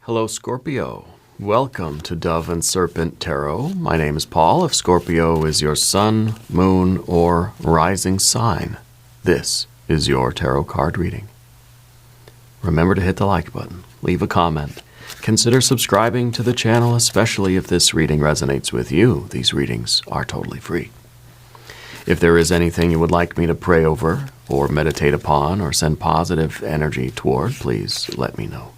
Hello, Scorpio. Welcome to Dove and Serpent Tarot. My name is Paul. If Scorpio is your sun, moon, or rising sign, this is your tarot card reading. Remember to hit the like button, leave a comment. Consider subscribing to the channel, especially if this reading resonates with you. These readings are totally free. If there is anything you would like me to pray over, or meditate upon, or send positive energy toward, please let me know.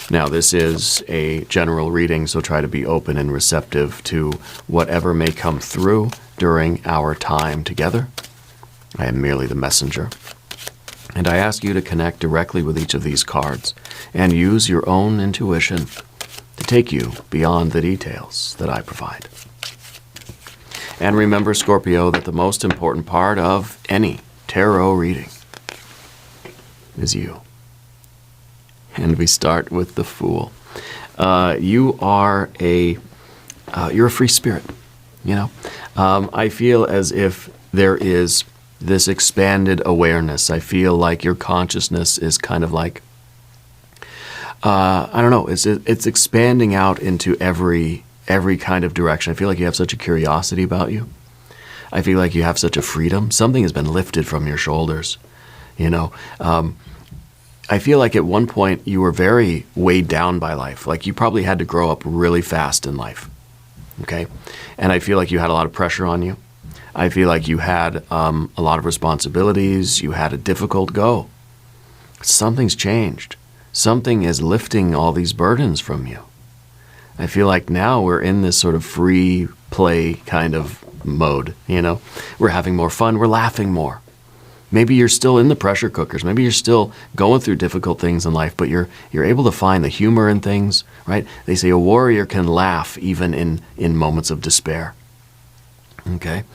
Now, this is a general reading, so try to be open and receptive to whatever may come through during our time together. I am merely the messenger. And I ask you to connect directly with each of these cards and use your own intuition to take you beyond the details that I provide. And remember, Scorpio, that the most important part of any tarot reading is you. And we start with the Fool. You're a free spirit, you know. I feel as if there is this expanded awareness. I feel like your consciousness is kind of like, I don't know, it's expanding out into every kind of direction. I feel like you have such a curiosity about you. I feel like you have such a freedom. Something has been lifted from your shoulders, you know. I feel like at one point you were very weighed down by life. Like you probably had to grow up really fast in life, okay? And I feel like you had a lot of pressure on you. I feel like you had a lot of responsibilities. You had a difficult go. Something's changed. Something is lifting all these burdens from you. I feel like now we're in this sort of free play kind of mode, you know? We're having more fun. We're laughing more. Maybe you're still in the pressure cookers. Maybe you're still going through difficult things in life, but you're able to find the humor in things, right? They say a warrior can laugh even in moments of despair. Okay?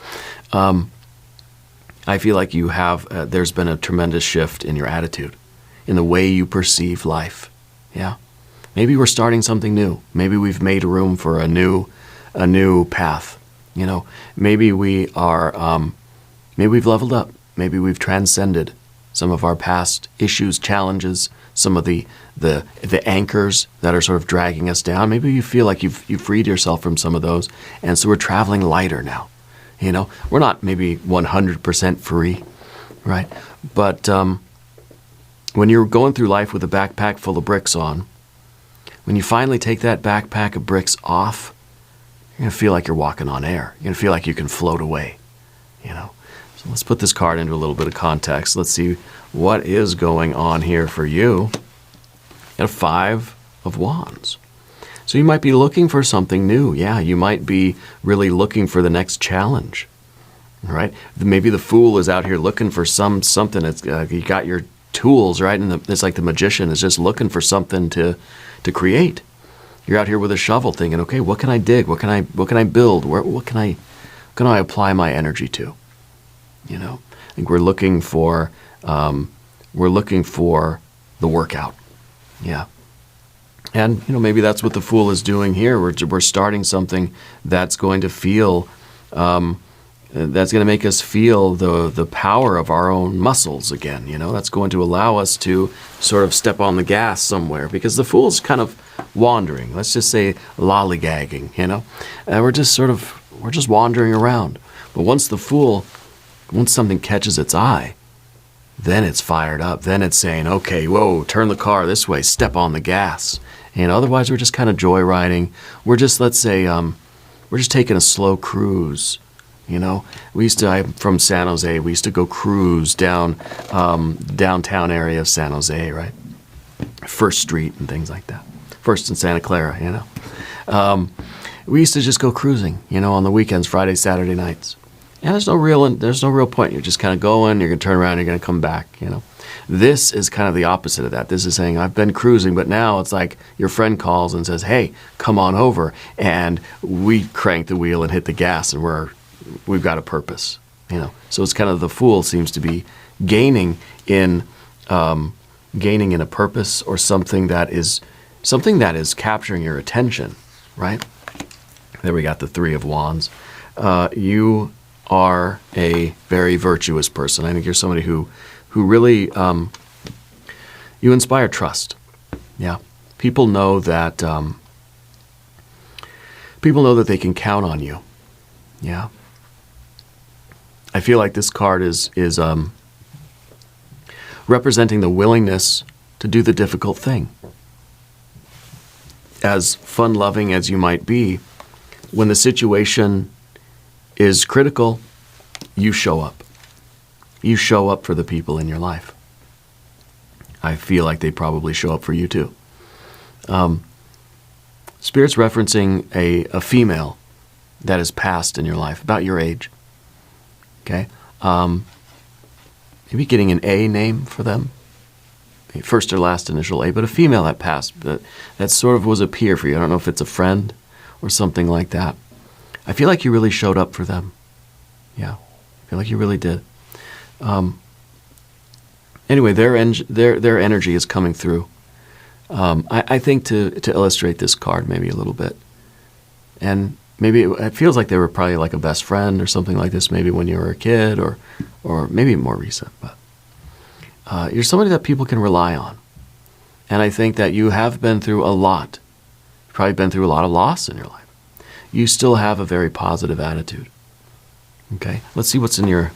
I feel like you have, there's been a tremendous shift in your attitude, in the way you perceive life. Yeah? Maybe we're starting something new. Maybe we've made room for a new path. You know, maybe we are, maybe we've leveled up. Maybe we've transcended some of our past issues, challenges, some of the anchors that are sort of dragging us down. Maybe you feel like you've freed yourself from some of those, and so we're traveling lighter now. You know, we're not maybe 100% free, right? But when you're going through life with a backpack full of bricks on, when you finally take that backpack of bricks off, you're going to feel like you're walking on air. You're going to feel like you can float away, you know. So let's put this card into a little bit of context. Let's see what is going on here for you. You got a 5 of Wands. So you might be looking for something new. Yeah, you might be really looking for the next challenge, right? Maybe the Fool is out here looking for something. It's, you got your tools, right? And it's like the magician is just looking for something to create. You're out here with a shovel thinking, okay, what can I dig? What can I build? What can I apply my energy to? You know, I think we're looking for the workout. Yeah. And, you know, maybe that's what the Fool is doing here. We're starting something that's going to feel, that's going to make us feel the power of our own muscles again. You know, that's going to allow us to sort of step on the gas somewhere, because the Fool's kind of wandering. Let's just say lollygagging, you know. And we're just wandering around. But once something catches its eye, then it's fired up. Then it's saying, okay, whoa, turn the car this way, step on the gas. And otherwise, we're just kind of joyriding. We're just, let's say, we're just taking a slow cruise. You know, I'm from San Jose. We used to go cruise down downtown area of San Jose, right? First Street and things like that. First and Santa Clara, you know. We used to just go cruising, you know, on the weekends, Friday, Saturday nights. Yeah, there's no real point. You're just kind of going, you're going to turn around, you're going to come back, you know. This is kind of the opposite of that. This is saying, I've been cruising, but now it's like your friend calls and says, hey, come on over. And we crank the wheel and hit the gas, and we've got a purpose, you know. So it's kind of the Fool seems to be gaining in a purpose, or something that is capturing your attention, right? There we got the 3 of Wands. You are a very virtuous person. I think you're somebody who really, you inspire trust. Yeah. People know that they can count on you. Yeah. I feel like this card is representing the willingness to do the difficult thing. As fun-loving as you might be, when the situation is critical, you show up. You show up for the people in your life. I feel like they probably show up for you too. Spirit's referencing a female that has passed in your life, about your age. Okay? Maybe getting an A name for them. First or last initial A, but a female that passed. That sort of was a peer for you. I don't know if it's a friend or something like that. I feel like you really showed up for them. Yeah. I feel like you really did. Anyway, their energy is coming through. I think to illustrate this card maybe a little bit. And maybe it feels like they were probably like a best friend or something like this, maybe when you were a kid or maybe more recent. But you're somebody that people can rely on. And I think that you have been through a lot. You've probably been through a lot of loss in your life. You still have a very positive attitude. Okay, let's see what's in your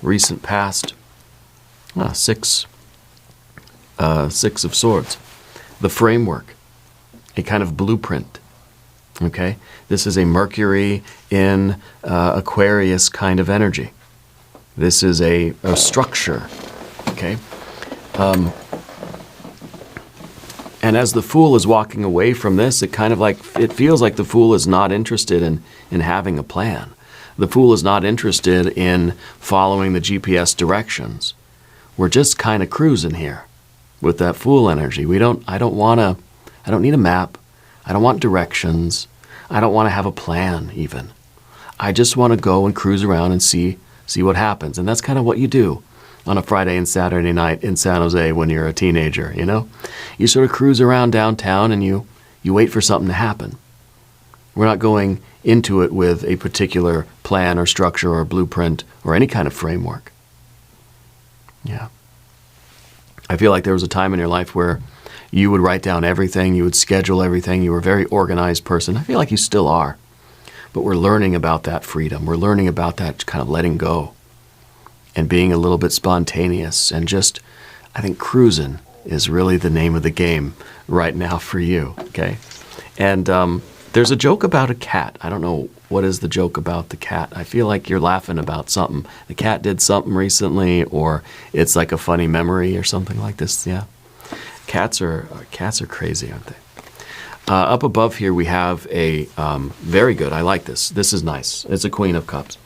recent past. Six of Swords. The framework, a kind of blueprint. Okay, this is a Mercury in Aquarius kind of energy. This is a structure. Okay, and as the Fool is walking away from this, it feels like the Fool is not interested in having a plan. The Fool is not interested in following the GPS directions. We're just kind of cruising here with that Fool energy. I don't need a map. I don't want directions. I don't want to have a plan even. I just want to go and cruise around and see what happens. And that's kind of what you do on a Friday and Saturday night in San Jose when you're a teenager, you know? You sort of cruise around downtown and you wait for something to happen. We're not going into it with a particular plan or structure or blueprint or any kind of framework. Yeah. I feel like there was a time in your life where you would write down everything, you would schedule everything, you were a very organized person. I feel like you still are. But we're learning about that freedom. We're learning about that kind of letting go and being a little bit spontaneous and just, I think cruising is really the name of the game right now for you, okay? And there's a joke about a cat. I don't know what is the joke about the cat. I feel like you're laughing about something. The cat did something recently, or it's like a funny memory or something like this. Yeah, cats are crazy, aren't they? Up above here we have a very good. I like this. This is nice. It's a Queen of Cups,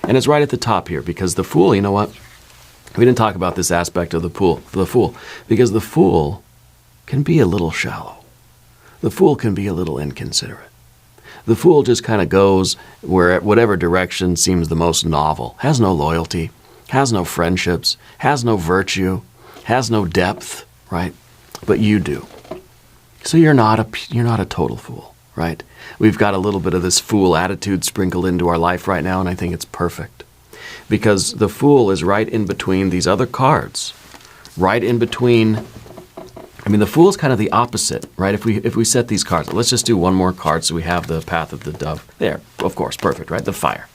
and it's right at the top here because the Fool. You know what? We didn't talk about this aspect of the Fool because the Fool can be a little shallow. The Fool can be a little inconsiderate. The Fool just kind of goes where whatever direction seems the most novel. Has no loyalty, has no friendships, has no virtue, has no depth, right? But you do. So you're not a total fool, right? We've got a little bit of this Fool attitude sprinkled into our life right now, and I think it's perfect. Because the Fool is right in between these other cards. Right in between. I mean, the Fool is kind of the opposite, right? If we set these cards, let's just do one more card so we have the Path of the Dove. There, of course, perfect, right? The Fire.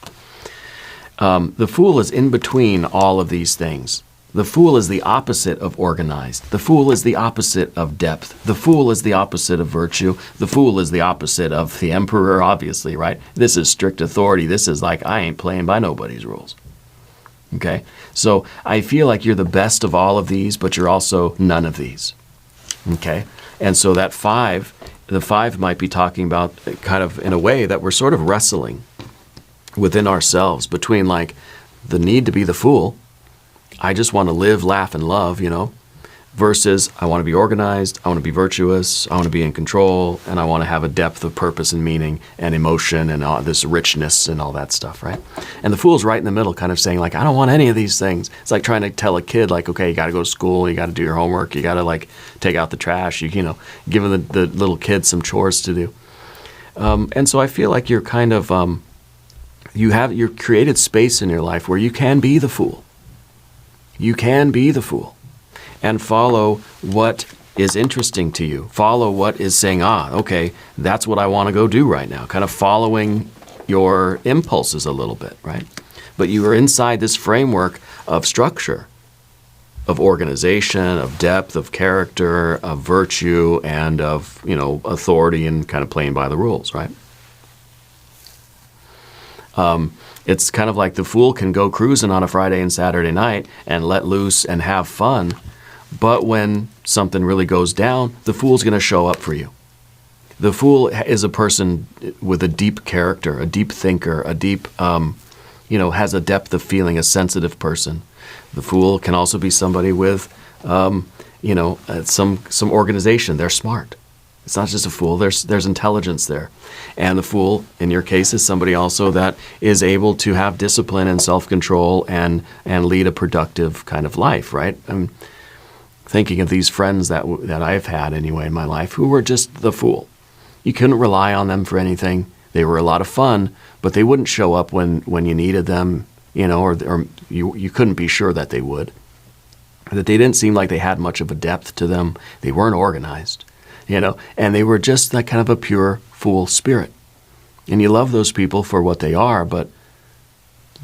The Fool is in between all of these things. The Fool is the opposite of organized. The Fool is the opposite of depth. The Fool is the opposite of virtue. The Fool is the opposite of the Emperor, obviously, right? This is strict authority. This is like, I ain't playing by nobody's rules. Okay? So I feel like you're the best of all of these, but you're also none of these. Okay? And so that the 5 might be talking about kind of in a way that we're sort of wrestling within ourselves between like the need to be the Fool. I just want to live, laugh, and love, you know, versus I want to be organized, I want to be virtuous, I want to be in control, and I want to have a depth of purpose and meaning and emotion and all this richness and all that stuff, right? And the Fool's right in the middle, kind of saying like, I don't want any of these things. It's like trying to tell a kid like, okay, you got to go to school, you got to do your homework, you got to like take out the trash, you know, giving the little kids some chores to do. And so I feel like you're kind of, you've created space in your life where you can be the Fool. You can be the Fool and follow what is interesting to you. Follow what is saying, okay, that's what I want to go do right now. Kind of following your impulses a little bit, right? But you are inside this framework of structure, of organization, of depth, of character, of virtue, and of, authority and kind of playing by the rules, right? It's kind of like the fool can go cruising on a Friday and Saturday night and let loose and have fun, but when something really goes down, the fool's going to show up for you. The fool is a person with a deep character, a deep thinker, a deep, has a depth of feeling, a sensitive person. The fool can also be somebody with, some organization. They're smart. It's not just a fool. There's intelligence there. And the fool, in your case, is somebody also that is able to have discipline and self-control and lead a productive kind of life, right? I'm thinking of these friends that I've had anyway in my life who were just the fool. You couldn't rely on them for anything. They were a lot of fun, but they wouldn't show up when you needed them, or you couldn't be sure that they would. That they didn't seem like they had much of a depth to them. They weren't organized. And they were just that kind of a pure fool spirit. And you love those people for what they are, but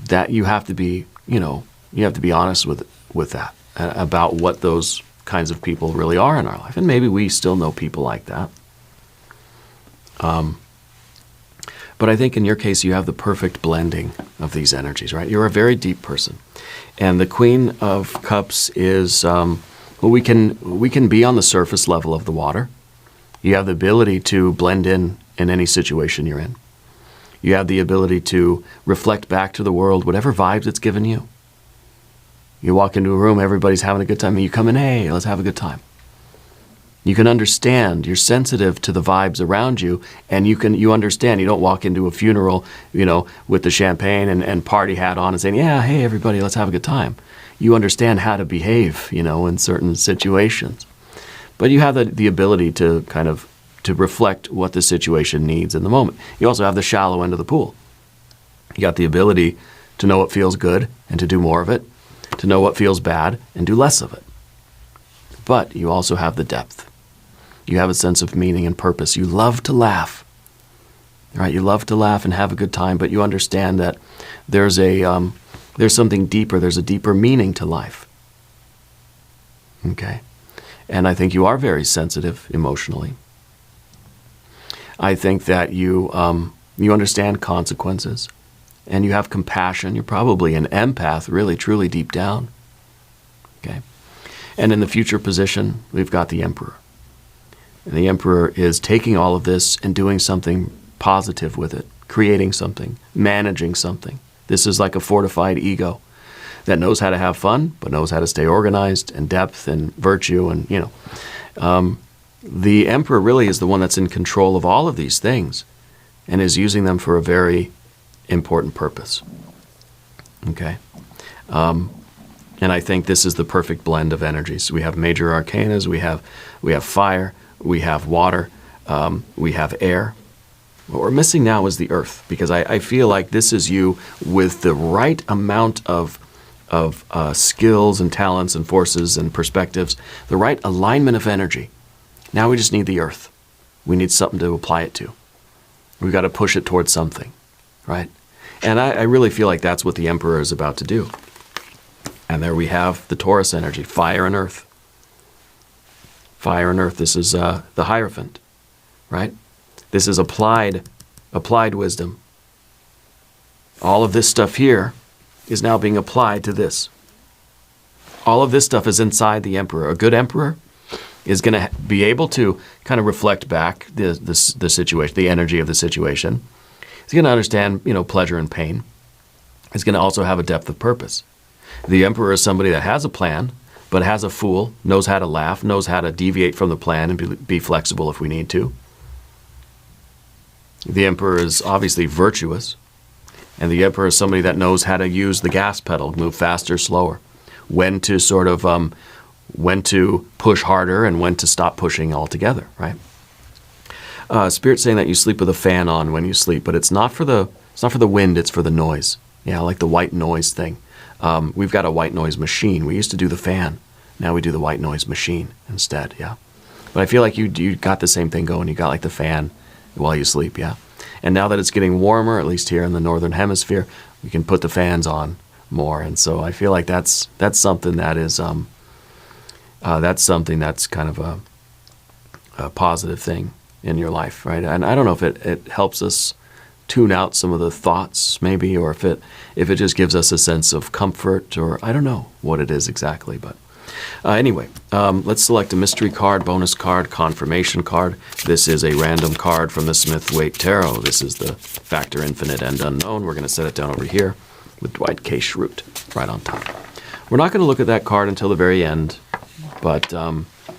that you have to be, you have to be honest with that, about what those kinds of people really are in our life. And maybe we still know people like that. But I think in your case, you have the perfect blending of these energies, right? You're a very deep person. And the Queen of Cups is, we can be on the surface level of the water. You have the ability to blend in any situation you're in. You have the ability to reflect back to the world whatever vibes it's given you. You walk into a room, everybody's having a good time, and you come in, hey, let's have a good time. You can understand, you're sensitive to the vibes around you, and you understand. You don't walk into a funeral, with the champagne and party hat on and saying, yeah, hey, everybody, let's have a good time. You understand how to behave, in certain situations. But you have the ability to kind of to reflect what the situation needs in the moment. You also have the shallow end of the pool. You got the ability to know what feels good and to do more of it, to know what feels bad and do less of it. But you also have the depth. You have a sense of meaning and purpose. You love to laugh, right? You love to laugh and have a good time, but you understand that there's something deeper. There's a deeper meaning to life. Okay? And I think you are very sensitive emotionally. I think that you understand consequences, and you have compassion. You're probably an empath, really, truly deep down. Okay? And in the future position, we've got the Emperor. And the Emperor is taking all of this and doing something positive with it, creating something, managing something. This is like a fortified ego that knows how to have fun, but knows how to stay organized and depth and virtue. And, the Emperor really is the one that's in control of all of these things and is using them for a very important purpose. Okay? And I think this is the perfect blend of energies. We have major arcanas, we have fire, we have water, we have air. What we're missing now is the earth, because I feel like this is you with the right amount of skills and talents and forces and perspectives, the right alignment of energy. Now we just need the earth. We need something to apply it to. We've got to push it towards something, right? And I really feel like that's what the Emperor is about to do. And there we have the Taurus energy, fire and earth. Fire and earth, this is the Hierophant, right? This is applied wisdom. All of this stuff here is now being applied to this. All of this stuff is inside the Emperor. A good Emperor is going to be able to kind of reflect back the situation, the energy of the situation. He's going to understand, pleasure and pain. He's going to also have a depth of purpose. The Emperor is somebody that has a plan, but has a fool, knows how to laugh, knows how to deviate from the plan and be flexible if we need to. The Emperor is obviously virtuous, and the Emperor is somebody that knows how to use the gas pedal, move faster, slower, when to when to push harder and when to stop pushing altogether, right? Spirit's saying that you sleep with a fan on when you sleep, but it's not for the wind, it's for the noise. Yeah, like the white noise thing. We've got a white noise machine. We used to do the fan. Now we do the white noise machine instead, yeah. But I feel like you got the same thing going. You got like the fan while you sleep, yeah. And now that it's getting warmer, at least here in the northern hemisphere, we can put the fans on more. And so I feel like that's something that is that's kind of a positive thing in your life, right? And I don't know if it helps us tune out some of the thoughts, maybe, or if it just gives us a sense of comfort, or I don't know what it is exactly. But anyway, let's select a mystery card, bonus card, confirmation card. This is a random card from the Smith-Waite Tarot. This is the Factor Infinite and Unknown. We're going to set it down over here with Dwight K. Schrute right on top. We're not going to look at that card until the very end, but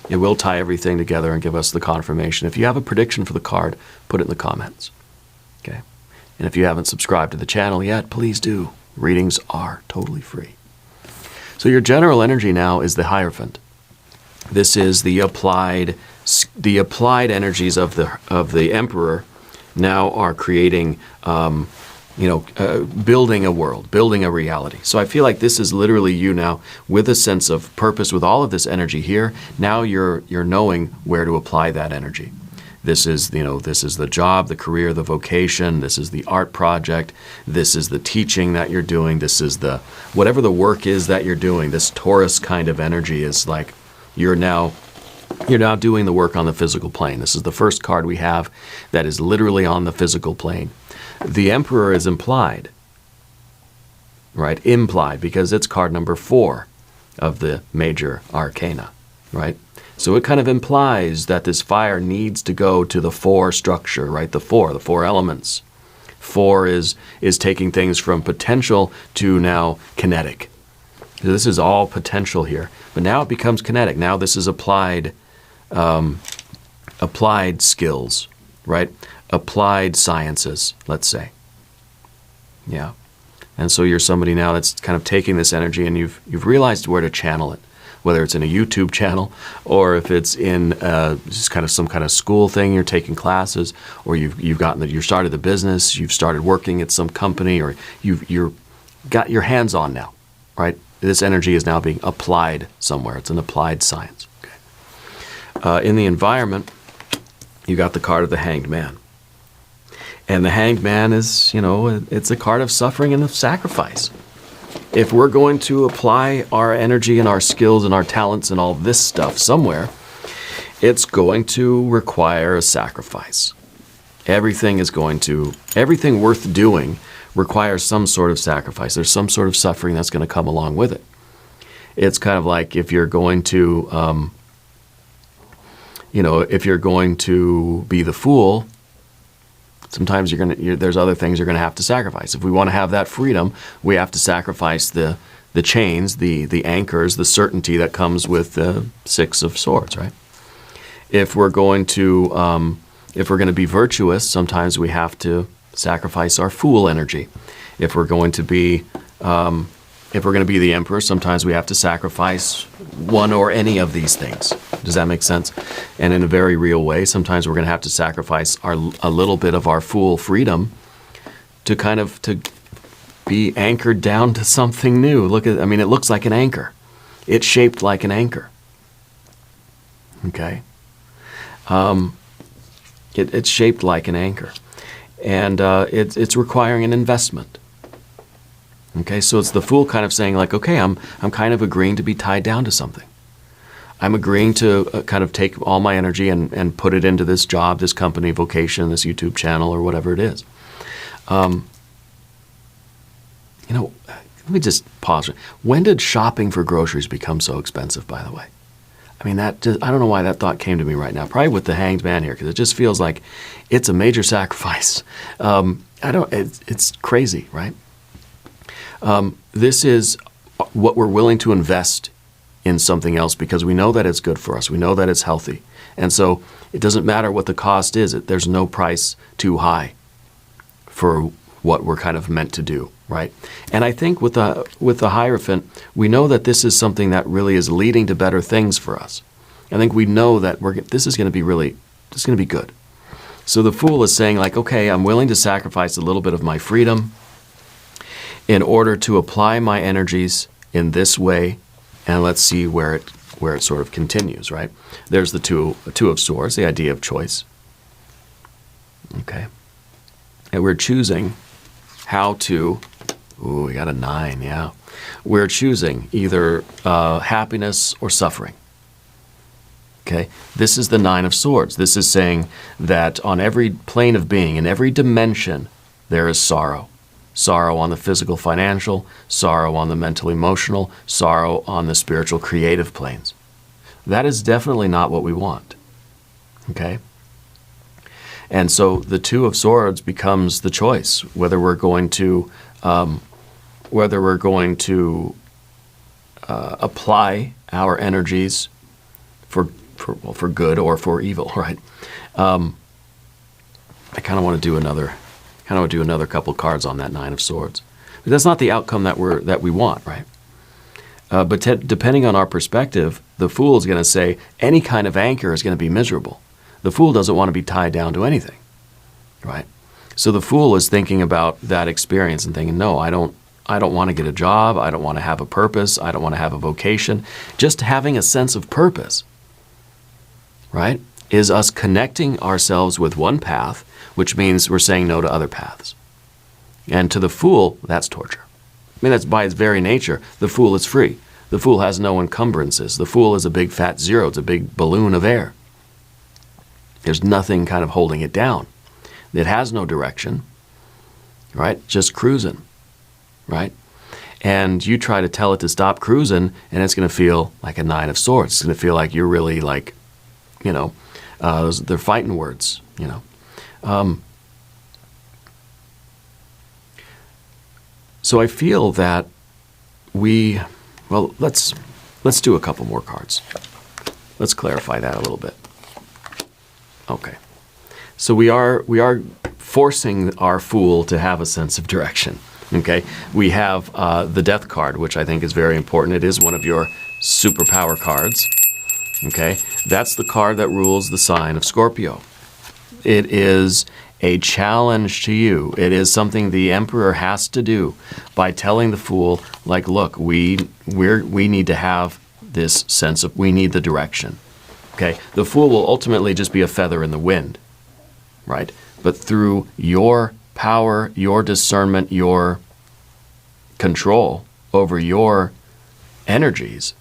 it will tie everything together and give us the confirmation. If you have a prediction for the card, put it in the comments. Okay? And if you haven't subscribed to the channel yet, please do. Readings are totally free. So your general energy now is the Hierophant. This is the applied energies of the Emperor now are creating, building a world, building a reality. So I feel like this is literally you now with a sense of purpose, with all of this energy here. Now you're knowing where to apply that energy. This is the job, the career, the vocation. This is the art project. This is the teaching that you're doing. This is the whatever the work is that you're doing. This Taurus kind of energy is like you're now doing the work on the physical plane. This is the first card we have that is literally on the physical plane. The Emperor is implied, right? Implied, because it's card number 4 of the major arcana, right? So it kind of implies that this fire needs to go to the 4 structure, right? The 4 elements. 4 is taking things from potential to now kinetic. So this is all potential here, but now it becomes kinetic. Now this is applied skills, right? Applied sciences, let's say. Yeah. And so you're somebody now that's kind of taking this energy and you've realized where to channel it. Whether it's in a YouTube channel or if it's in just kind of some kind of school thing, you're taking classes, or you started the business, you've started working at some company, or you're got your hands on now, right? This energy is now being applied somewhere. It's an applied science. Okay. In the environment, you got the card of the Hanged Man. And the Hanged Man is, it's a card of suffering and of sacrifice. If we're going to apply our energy and our skills and our talents and all this stuff somewhere, it's going to require a sacrifice. Everything worth doing requires some sort of sacrifice. There's some sort of suffering that's going to come along with it. It's kind of like if you're going to, be the fool, sometimes there's other things you're going to have to sacrifice. If we want to have that freedom, we have to sacrifice the chains, the anchors, the certainty that comes with the 6 of Swords, right? If we're going to be virtuous, sometimes we have to sacrifice our fool energy. If we're going to be the Emperor, sometimes we have to sacrifice one or any of these things. Does that make sense? And in a very real way, sometimes we're going to have to sacrifice a little bit of our fool freedom to be anchored down to something new. It looks like an anchor. It's shaped like an anchor. Okay? It's shaped like an anchor. And it's requiring an investment. Okay, so it's the Fool kind of saying like, okay, I'm kind of agreeing to be tied down to something. I'm agreeing to kind of take all my energy and put it into this job, this company, vocation, this YouTube channel, or whatever it is. Let me just pause. When did shopping for groceries become so expensive, by the way? I don't know why that thought came to me right now. Probably with the Hanged Man here, because it just feels like it's a major sacrifice. It's crazy, right? This is what we're willing to invest in something else because we know that it's good for us. We know that it's healthy. And so it doesn't matter what the cost is. There's no price too high for what we're kind of meant to do, right? And I think with the Hierophant, we know that this is something that really is leading to better things for us. I think we know that this is going to be good. So the Fool is saying like, okay, I'm willing to sacrifice a little bit of my freedom in order to apply my energies in this way, and let's see where where it sort of continues, right? There's the two of swords, the idea of choice. Okay. And we're choosing how to, ooh, we got a 9, yeah. We're choosing either happiness or suffering. Okay, this is the 9 of swords. This is saying that on every plane of being, in every dimension, there is sorrow. Sorrow on the physical, financial, sorrow on the mental, emotional, sorrow on the spiritual, creative planes. That is definitely not what we want. Okay? And so the 2 of swords becomes the choice, whether we're going to apply our energies for good or for evil, right? I kind of want to do another couple cards on that 9 of swords. But that's not the outcome that we want, right? But depending on our perspective, the Fool is going to say any kind of anchor is going to be miserable. The Fool doesn't want to be tied down to anything, right? So the Fool is thinking about that experience and thinking, no, I don't want to get a job. I don't want to have a purpose. I don't want to have a vocation. Just having a sense of purpose, right, is us connecting ourselves with one path, which means we're saying no to other paths. And to the Fool, that's torture. I mean, that's by its very nature. The Fool is free. The Fool has no encumbrances. The Fool is a big fat zero. It's a big balloon of air. There's nothing kind of holding it down. It has no direction, right? Just cruising, right? And you try to tell it to stop cruising, and it's going to feel like a 9 of swords. It's going to feel like you're really like, you know, they're fighting words, you know. So I feel that let's do a couple more cards. Let's clarify that a little bit. Okay. So we are forcing our Fool to have a sense of direction. Okay. We have the Death card, which I think is very important. It is one of your superpower cards. Okay. That's the card that rules the sign of Scorpio. It is a challenge to you. It is something the Emperor has to do by telling the Fool, like, look, we need to have this sense of, we need the direction. Okay, the Fool will ultimately just be a feather in the wind, right? But through your power, your discernment, your control over your energies,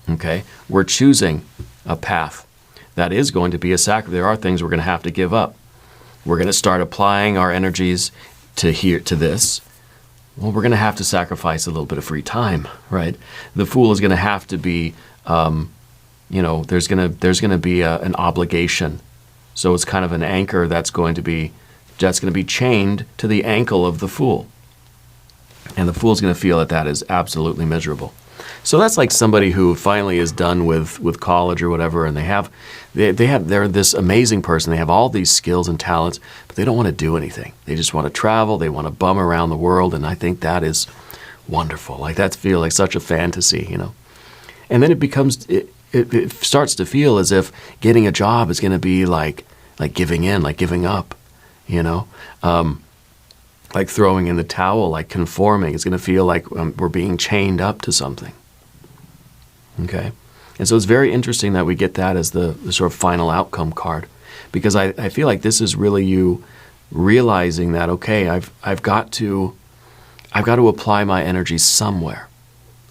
okay, we're choosing a path that is going to be a sacrifice. There are things we're going to have to give up. We're going to start applying our energies to this. Well, we're going to have to sacrifice a little bit of free time, right? The Fool is going to have to be, there's going to be an obligation. So it's kind of an anchor that's going to be chained to the ankle of the Fool. And the Fool's going to feel that is absolutely miserable. So that's like somebody who finally is done with college or whatever, and they're this amazing person. They have all these skills and talents, but they don't want to do anything. They just want to travel. They want to bum around the world, and I think that is wonderful. Like that feels like such a fantasy, you know. And then it starts to feel as if getting a job is going to be like giving in, like giving up, you know. Like throwing in the towel, like conforming. It's going to feel like we're being chained up to something. Okay? And so it's very interesting that we get that as the sort of final outcome card, because I feel like this is really you realizing that, okay, I've got to apply my energy somewhere.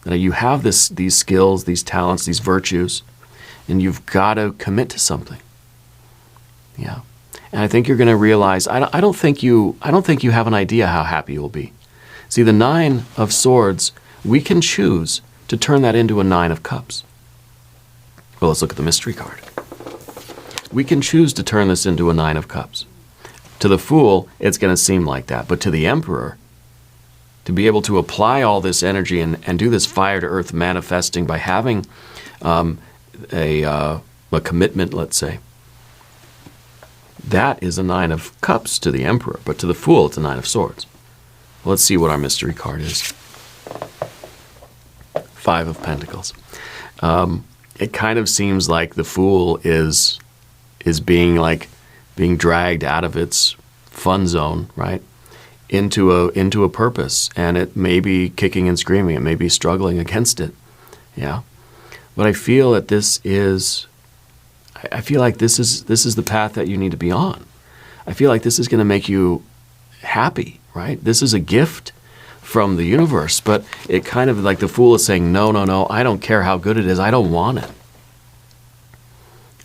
That you have these skills, these talents, these virtues, and you've got to commit to something. Yeah. And I think you're going to realize, I don't think you have an idea how happy you'll be. See, the 9 of swords, we can choose to turn that into a 9 of cups. Well, let's look at the mystery card. We can choose to turn this into a 9 of cups. To the Fool, it's going to seem like that. But to the Emperor, to be able to apply all this energy and do this fire to earth manifesting by having a commitment, let's say, that is a 9 of cups to the Emperor, but to the Fool, it's a 9 of swords. Well, let's see what our mystery card is. 5 of Pentacles. It kind of seems like the Fool is being dragged out of its fun zone, right, into a purpose, and it may be kicking and screaming. It may be struggling against it, yeah. But I feel that I feel like this is the path that you need to be on. I feel like this is going to make you happy, right? This is a gift from the universe, but it kind of like the Fool is saying, no, no, no, I don't care how good it is. I don't want it.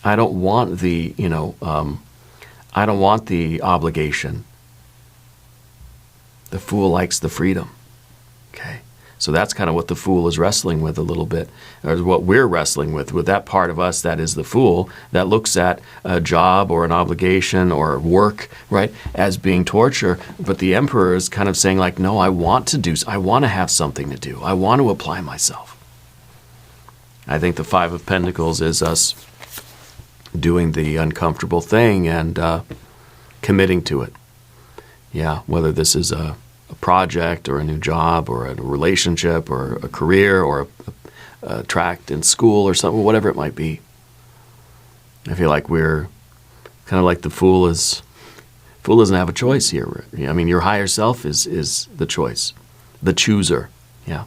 I don't want the, I don't want the obligation. The Fool likes the freedom. Okay. So that's kind of what the Fool is wrestling with a little bit, or what we're wrestling with that part of us that is the Fool, that looks at a job or an obligation or work, right, as being torture. But the Emperor is kind of saying like, no, I want to have something to do. I want to apply myself. I think the Five of Pentacles is us doing the uncomfortable thing and committing to it. Yeah, whether this is a project or a new job or a relationship or a career or a tract in school or something, whatever it might be. I feel like we're kind of like the Fool doesn't have a choice here. I mean, your higher self is the choice, the chooser. Yeah.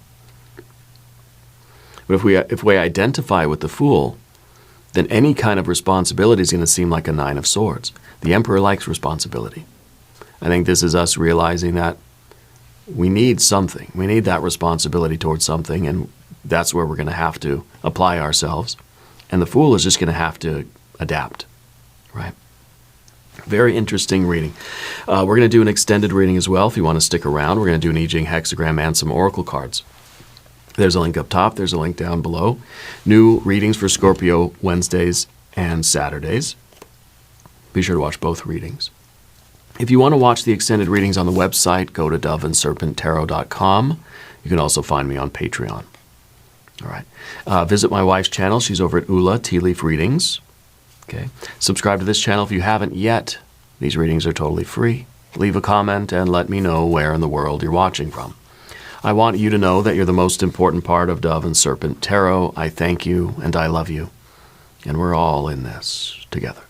But if we identify with the Fool, then any kind of responsibility is going to seem like a Nine of Swords. The Emperor likes responsibility. I think this is us realizing that we need something. We need that responsibility towards something, and that's where we're going to have to apply ourselves. And the Fool is just going to have to adapt, right? Very interesting reading. We're going to do an extended reading as well if you want to stick around. We're going to do an I Ching hexagram and some oracle cards. There's a link up top. There's a link down below. New readings for Scorpio Wednesdays and Saturdays. Be sure to watch both readings. If you want to watch the extended readings on the website, go to doveandserpenttarot.com. You can also find me on Patreon. All right. Visit my wife's channel. She's over at Ula Tea Leaf Readings. Okay. Subscribe to this channel if you haven't yet. These readings are totally free. Leave a comment and let me know where in the world you're watching from. I want you to know that you're the most important part of Dove and Serpent Tarot. I thank you and I love you. And we're all in this together.